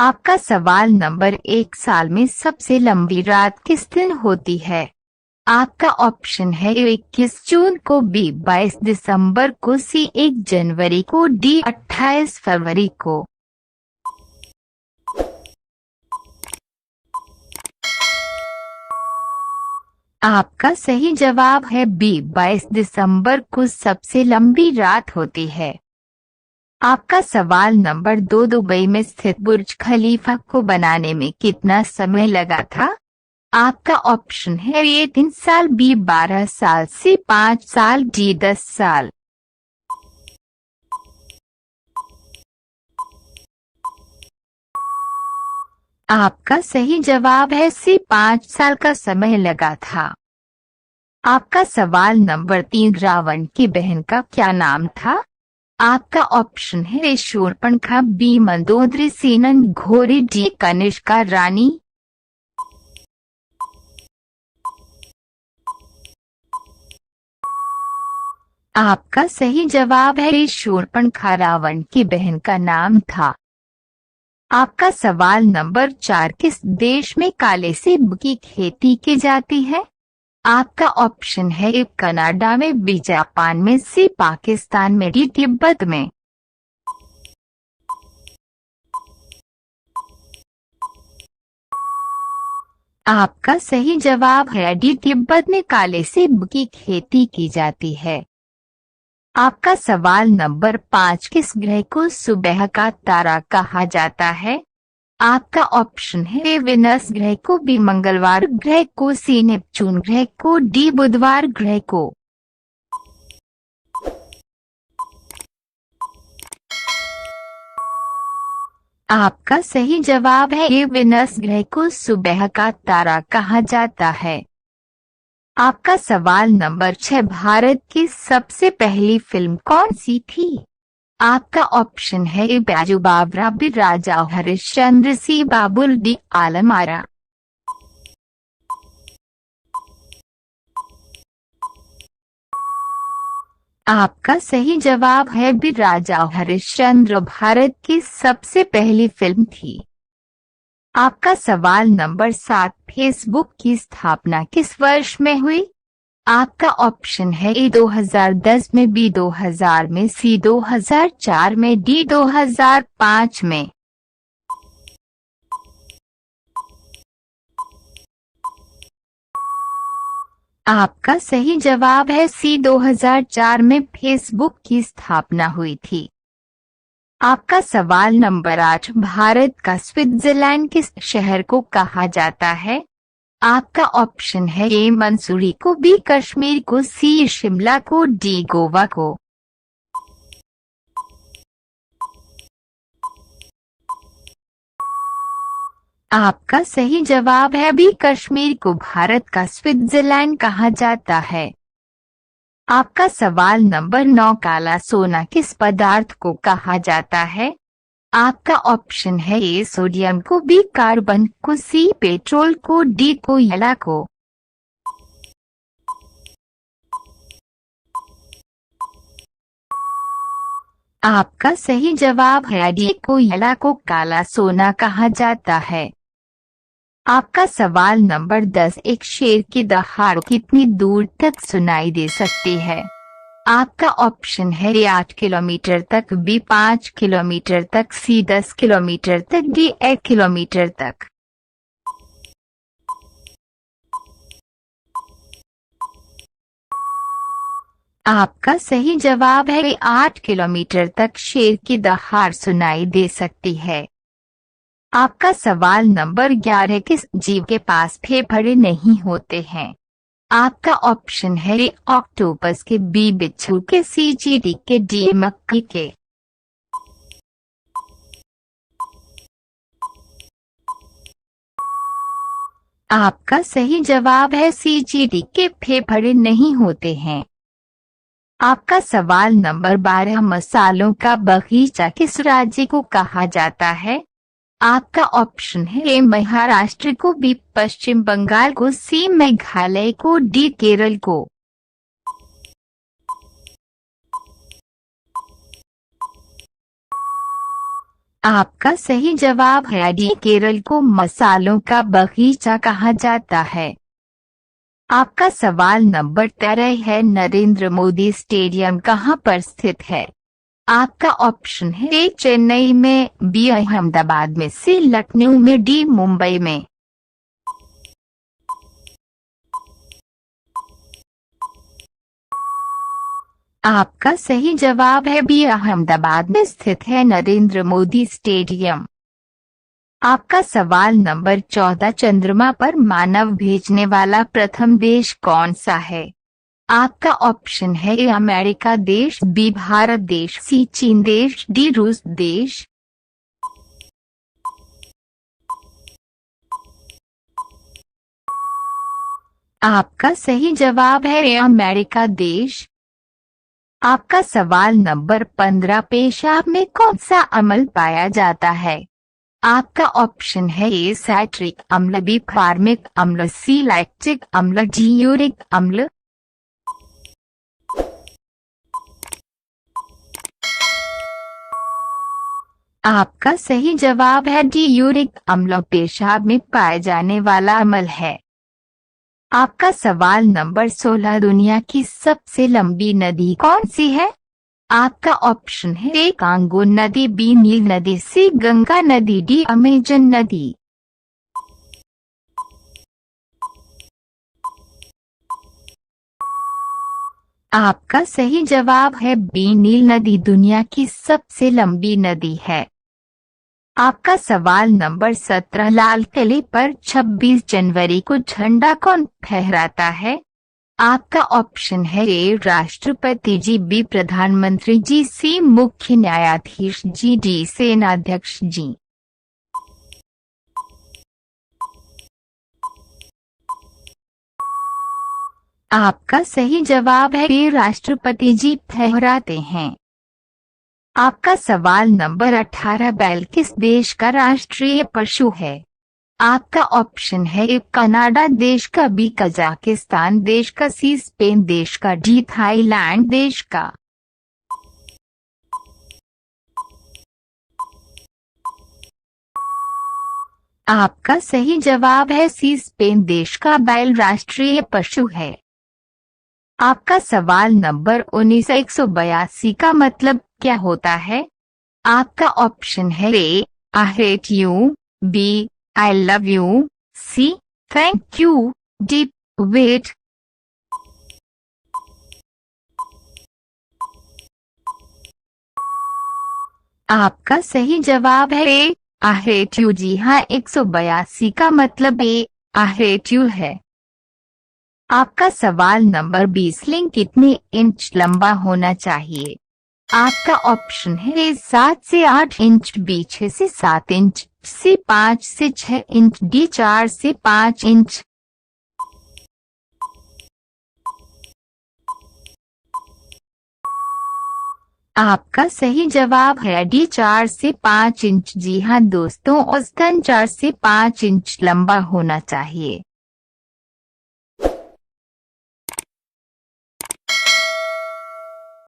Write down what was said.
आपका सवाल नंबर एक, साल में सबसे लंबी रात किस दिन होती है? आपका ऑप्शन है ए 21 जून को, बी 22 दिसंबर को, सी 1 जनवरी को, डी 28 फरवरी को। आपका सही जवाब है बी 22 दिसंबर को सबसे लंबी रात होती है। आपका सवाल नंबर दो, दुबई में स्थित बुर्ज खलीफा को बनाने में कितना समय लगा था? आपका ऑप्शन है ए 3 साल, बी 12 साल, सी 5 साल, डी 10 साल। आपका सही जवाब है सी 5 साल का समय लगा था। आपका सवाल नंबर तीन, रावण की बहन का क्या नाम था? आपका ऑप्शन है ए शूर्पणखा, बी मंदोदरी, सी नंदघोरी, डी कनिष्का रानी। आपका सही जवाब है ए शूर्पणखा रावण की बहन का नाम था। आपका सवाल नंबर चार, किस देश में काले सेब की खेती की जाती है? आपका ऑप्शन है ए कनाडा में, बी जापान में, सी पाकिस्तान में, डी तिब्बत में। आपका सही जवाब है डी तिब्बत में काले सेब की खेती की जाती है। आपका सवाल नंबर पाँच, किस ग्रह को सुबह का तारा कहा जाता है? आपका ऑप्शन है ए वेनस ग्रह को, बी मंगलवार ग्रह को, सी नेपच्यून ग्रह को, डी बुधवार ग्रह को। आपका सही जवाब है ए वेनस ग्रह को सुबह का तारा कहा जाता है। आपका सवाल नंबर छह, भारत की सबसे पहली फिल्म कौन सी थी? आपका ऑप्शन है ए बैजू बावरा, बी राजा हरिश्चंद्र, सी बाबुल, डी आलम आरा। आपका सही जवाब है बी राजा हरिश्चंद्र भारत की सबसे पहली फिल्म थी। आपका सवाल नंबर सात, फेसबुक की स्थापना किस वर्ष में हुई? आपका ऑप्शन है ए 2010 में, बी 2000 में, सी 2004 में, डी 2005 में। आपका सही जवाब है सी 2004 में फेसबुक की स्थापना हुई थी। आपका सवाल नंबर आठ, भारत का स्विट्जरलैंड किस शहर को कहा जाता है? आपका ऑप्शन है ए मंसूरी को, बी कश्मीर को, सी शिमला को, डी गोवा को। आपका सही जवाब है बी कश्मीर को भारत का स्विट्जरलैंड कहा जाता है। आपका सवाल नंबर नौ, काला सोना किस पदार्थ को कहा जाता है? आपका ऑप्शन है ए सोडियम को, बी कार्बन को, सी पेट्रोल को, डी कोयला को। आपका सही जवाब है डी कोयला को काला सोना कहा जाता है। आपका सवाल नंबर 10, एक शेर की दहाड़ कितनी दूर तक सुनाई दे सकती है? आपका ऑप्शन है ए 8 किलोमीटर तक, बी 5 किलोमीटर तक, सी 10 किलोमीटर तक, डी 1 किलोमीटर तक। आपका सही जवाब है ए 8 किलोमीटर तक शेर की दहाड़ सुनाई दे सकती है। आपका सवाल नंबर 11, किस जीव के पास फेफड़े नहीं होते हैं? आपका ऑप्शन है ए ऑक्टोपस के, बी बिच्छू के, सी चींटी के, डी मक्खी के। आपका सही जवाब है सी चींटी के फेफड़े नहीं होते हैं। आपका सवाल नंबर 12, मसालों का बगीचा किस राज्य को कहा जाता है? आपका ऑप्शन है ए महाराष्ट्र को, बी पश्चिम बंगाल को, सी मेघालय को, डी केरल को। आपका सही जवाब है डी। केरल को मसालों का बगीचा कहा जाता है। आपका सवाल नंबर 13 है, नरेंद्र मोदी स्टेडियम कहाँ पर स्थित है? आपका ऑप्शन है ए चेन्नई में, बी अहमदाबाद में, सी लखनऊ में, डी मुंबई में। आपका सही जवाब है बी, अहमदाबाद में स्थित है नरेंद्र मोदी स्टेडियम। आपका सवाल नंबर 14, चंद्रमा पर मानव भेजने वाला प्रथम देश कौन सा है? आपका ऑप्शन है ए अमेरिका देश, बी भारत देश, सी चीन देश, डी रूस देश। आपका सही जवाब है ए अमेरिका देश। आपका सवाल नंबर 15, पेशाब में कौन सा अम्ल पाया जाता है? आपका ऑप्शन है ए साइट्रिक अम्ल, बी फार्मिक अम्ल, सी लैक्टिक अम्ल, डी यूरिक अम्ल। आपका सही जवाब है डी, यूरिक अम्ल पेशाब में पाए जाने वाला अम्ल है। आपका सवाल नंबर 16, दुनिया की सबसे लंबी नदी कौन सी है? आपका ऑप्शन है ए कांगो नदी, बी नील नदी, सी गंगा नदी, डी अमेजन नदी। आपका सही जवाब है बी नील नदी दुनिया की सबसे लंबी नदी है। आपका सवाल नंबर 17, लाल किले पर 26 जनवरी को झंडा कौन फहराता है? आपका ऑप्शन है ए राष्ट्रपति जी, बी प्रधानमंत्री जी, सी मुख्य न्यायाधीश जी, डी सेनाध्यक्ष जी। आपका सही जवाब है ए राष्ट्रपति जी फहराते हैं। आपका सवाल नंबर 18, बैल किस देश का राष्ट्रीय पशु है? आपका ऑप्शन है ए कनाडा देश का, बी कजाकिस्तान देश का, सी स्पेन देश का, डी थाईलैंड देश का। आपका सही जवाब है सी स्पेन देश का बैल राष्ट्रीय पशु है। आपका सवाल नंबर 19, 182 का मतलब क्या होता है? आपका ऑप्शन है A I hate you, B I love you, C thank you, D wait. आपका सही जवाब है ए आई हेट यू। जी हाँ, 182 का मतलब ए आई हेट यू है। आपका सवाल नंबर 20, लिंग कितने इंच लंबा होना चाहिए? आपका ऑप्शन है 7 से 8 इंच, बी 6 से 7 इंच, सी 5 से 6 इंच, डी 4 से 5 इंच। आपका सही जवाब है डी 4 से 5 इंच। जी हाँ दोस्तों, औसतन 4 से 5 इंच लंबा होना चाहिए।